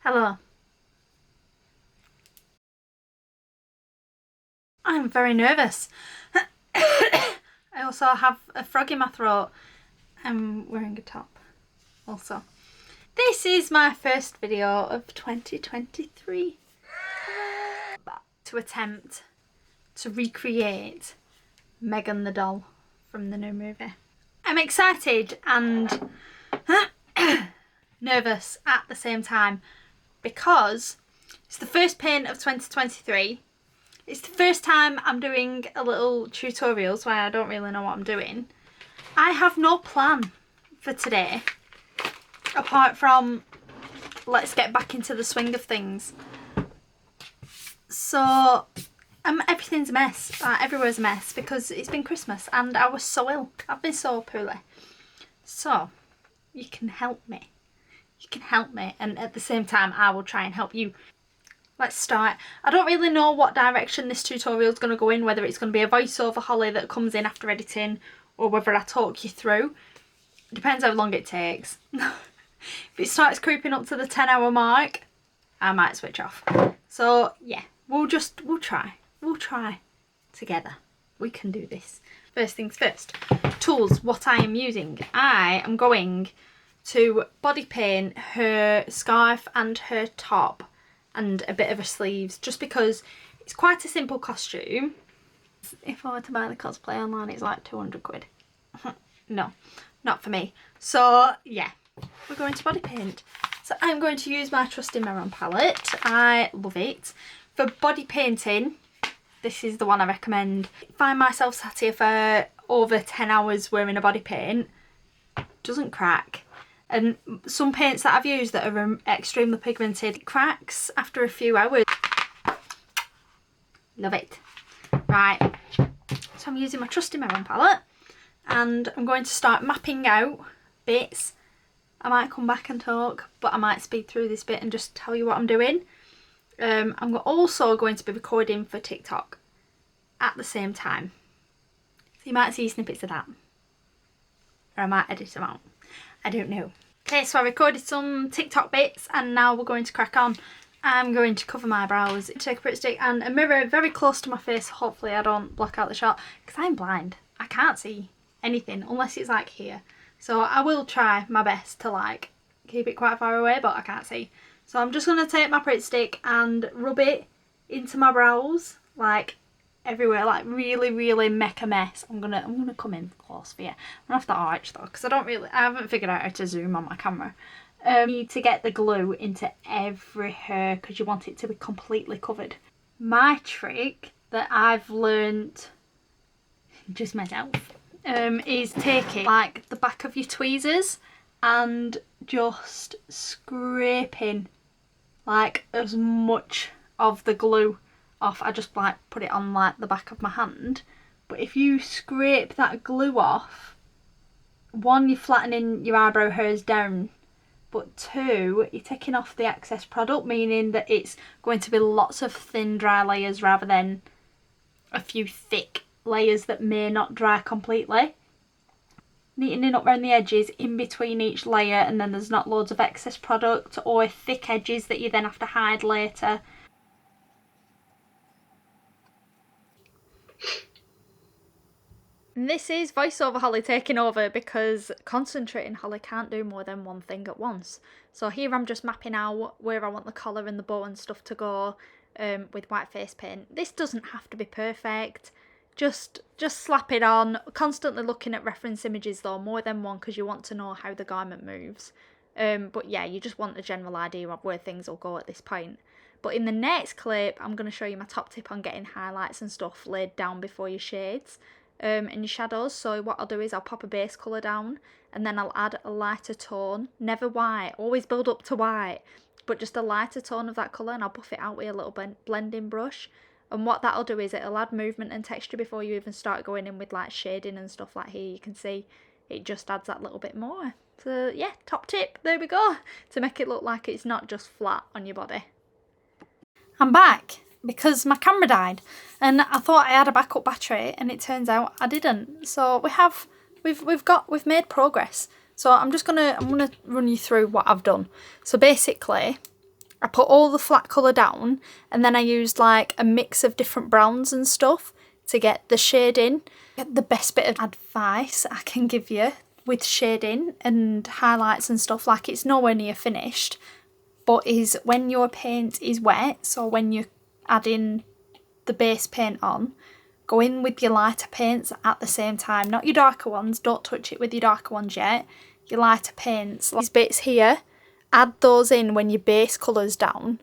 Hello. I'm very nervous. I also have a frog in my throat. I'm wearing a top also. This is my first video of 2023 to attempt to recreate Megan the doll from the new movie. I'm excited and nervous at the same time because it's the first paint of 2023. It's the first time I'm doing a little tutorial, so I don't really know what I'm doing. I have no plan for today apart from let's get back into the swing of things. So everything's a mess. Everywhere's a mess because it's been Christmas and I was so ill. I've been so poorly. So you can help me. You can help me, and at the same time I will try and help you. Let's start. I don't really know what direction this tutorial is going to go in, whether it's going to be a voiceover Holly that comes in after editing or whether I talk you through. It depends how long it takes. If it starts creeping up to the 10-hour mark, I might switch off. So yeah, we'll try. We'll try together. We can do this. First things first. Tools, what I am using. I am going to body paint her scarf and her top and a bit of her sleeves, just because it's quite a simple costume. If I were to buy the cosplay online, it's like 200 quid. No, not for me. So yeah, we're going to body paint. So I'm going to use my trusty MAKEUP palette. I love it. For body painting, this is the one I recommend. I find myself sat here for over 10 hours wearing a body paint. Doesn't crack. And some paints that I've used that are extremely pigmented cracks after a few hours. Love it. Right, so I'm using my trusty MAKEUP palette and I'm going to start mapping out bits. I might come back and talk, but I might speed through this bit and just tell you what I'm doing. I'm also going to be recording for TikTok at the same time. So you might see snippets of that. Or I might edit them out. I don't know. Okay, so I recorded some TikTok bits and now we're going to crack on. I'm going to cover my brows, take a PRITT stick and a mirror very close to my face. Hopefully I don't block out the shot because I'm blind. I can't see anything unless it's like here. So I will try my best to like keep it quite far away, but I can't see. So I'm just going to take my PRITT stick and rub it into my brows like everywhere, like really make a mess. I'm gonna come in close for you. I'm gonna have to arch though because I haven't figured out how to zoom on my camera. You need to get the glue into every hair because you want it to be completely covered. My trick that I've learnt just myself is taking like the back of your tweezers and just scraping like as much of the glue off. I just like put it on like the back of my hand, but if you scrape that glue off, one, you're flattening your eyebrow hairs down, but two, you're taking off the excess product, meaning that it's going to be lots of thin dry layers rather than a few thick layers that may not dry completely. Neatening up around the edges in between each layer, and then there's not loads of excess product or thick edges that you then have to hide later. And this is voiceover Holly taking over because concentrating Holly can't do more than one thing at once. So here I'm just mapping out where I want the collar and the bow and stuff to go with white face paint. This doesn't have to be perfect. Just slap it on. Constantly looking at reference images though, more than one, because you want to know how the garment moves. But yeah, you just want a general idea of where things will go at this point. But in the next clip, I'm going to show you my top tip on getting highlights and stuff laid down before your shades. And your shadows. So what I'll do is I'll pop a base colour down and then I'll add a lighter tone, never white, always build up to white, but just a lighter tone of that colour, and I'll buff it out with a little blending brush. And what that'll do is it'll add movement and texture before you even start going in with like shading and stuff. Like here you can see it just adds that little bit more. So yeah, top tip, there we go, to make it look like it's not just flat on your body. I'm back because my camera died and I thought I had a backup battery and it turns out I didn't. So we've made progress. So I'm gonna run you through what I've done. So basically I put all the flat colour down, and then I used like a mix of different browns and stuff to get the shading. The best bit of advice I can give you with shading and highlights and stuff, like it's nowhere near finished, but is when your paint is wet, so when you're adding the base paint on, go in with your lighter paints at the same time, not your darker ones, don't touch it with your darker ones yet. Your lighter paints, these bits here, add those in when your base colour's down,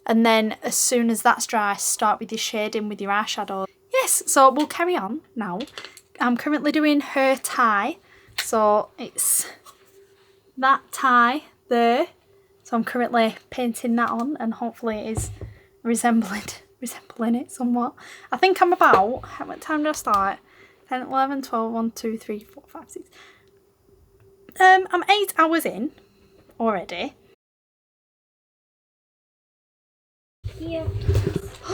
and then as soon as that's dry, start with your shading with your eyeshadow. Yes, so we'll carry on now. I'm currently doing her tie, so it's that tie there. So I'm currently painting that on, and hopefully it is resembling it somewhat. I think I'm about, how much time did I start? 10, 11, 12, 1, 2, 3, 4, 5, 6. I'm 8 hours in already. Yeah.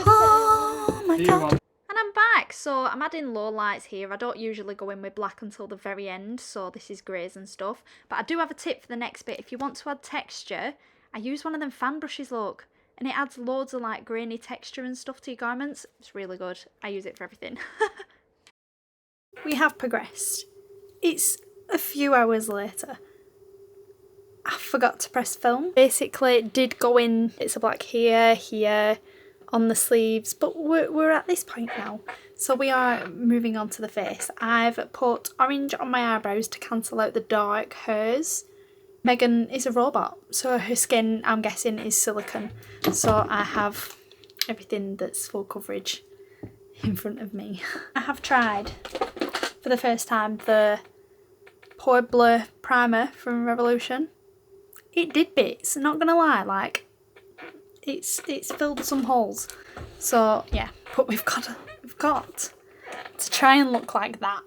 Oh my god. And I'm back, so I'm adding low lights here. I don't usually go in with black until the very end, so this is greys and stuff. But I do have a tip for the next bit. If you want to add texture, I use one of them fan brushes, look. And it adds loads of like grainy texture and stuff to your garments. It's really good. I use it for everything. We have progressed. It's a few hours later. I forgot to press film. Basically, it did go in, it's a black here, on the sleeves, but we're at this point now. So we are moving on to the face. I've put orange on my eyebrows to cancel out the dark hairs. Megan is a robot, so her skin, I'm guessing, is silicone. So I have everything that's full coverage in front of me. I have tried, for the first time, the Pore Blur primer from Revolution. It did bits, not gonna lie, like, it's filled some holes. So yeah, but we've got to try and look like that.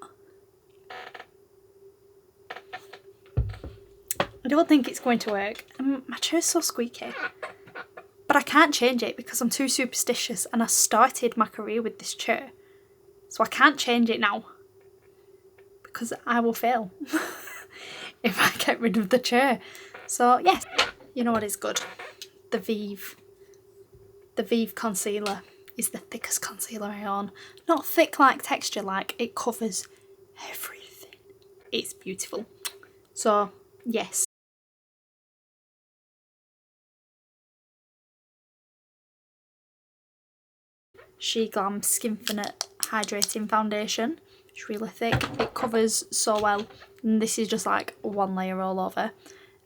I don't think it's going to work. My chair's so squeaky. But I can't change it because I'm too superstitious, and I started my career with this chair. So I can't change it now. Because I will fail if I get rid of the chair. So yes, you know what is good? The Vive. The Vive concealer is the thickest concealer I own. Not thick like texture, like it covers everything. It's beautiful. So yes. She Glam Skinfinite Hydrating Foundation. It's really thick. It covers so well. And this is just like one layer all over.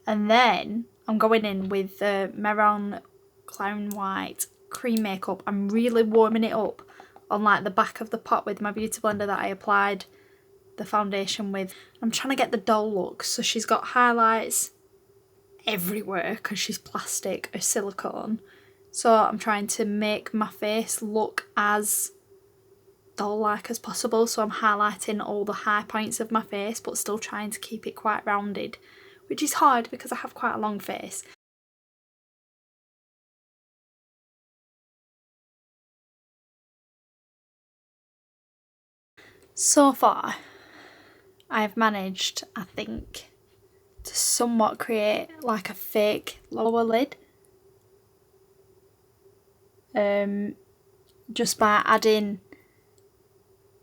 And then I'm going in with the Meron Clown White cream makeup. I'm really warming it up on like the back of the pot with my beauty blender that I applied the foundation with. I'm trying to get the doll look. So she's got highlights everywhere because she's plastic or silicone. So I'm trying to make my face look as doll-like as possible. So I'm highlighting all the high points of my face but still trying to keep it quite rounded, which is hard because I have quite a long face. So far, I've managed, I think, to somewhat create like a fake lower lid. Just by adding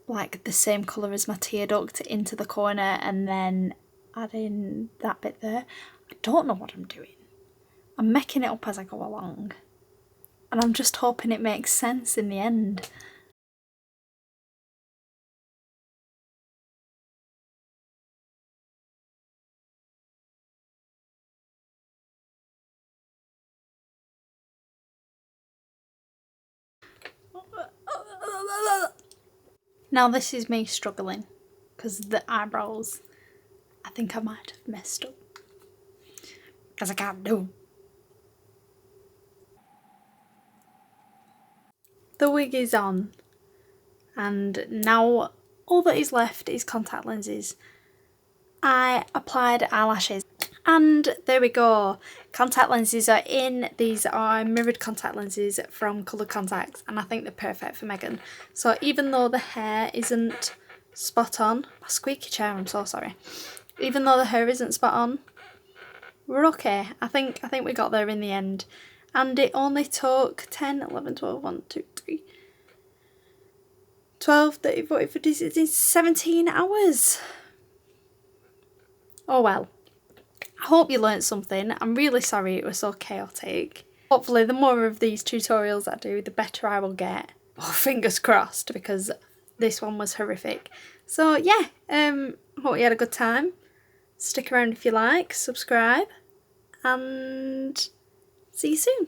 like the same colour as my tear duct into the corner and then adding that bit there. I don't know what I'm doing. I'm making it up as I go along. And I'm just hoping it makes sense in the end. Now this is me struggling because the eyebrows, I think I might have messed up because I can't do. The wig is on and now all that is left is contact lenses. I applied eyelashes and there we go. Contact lenses are in. These are mirrored contact lenses from Colour Contacts and I think they're perfect for Megan. So even though the hair isn't spot on, my squeaky chair, I'm so sorry. Even though the hair isn't spot on, we're okay. I think we got there in the end. and it only took 10, 11, 12, 1, 2, 3, 12, 30, 40, 50, 60, 17 hours. Oh well. I hope you learnt something. I'm really sorry it was so chaotic. Hopefully the more of these tutorials I do, the better I will get. Oh, fingers crossed, because this one was horrific. So yeah, hope you had a good time. Stick around if you like, subscribe, and see you soon.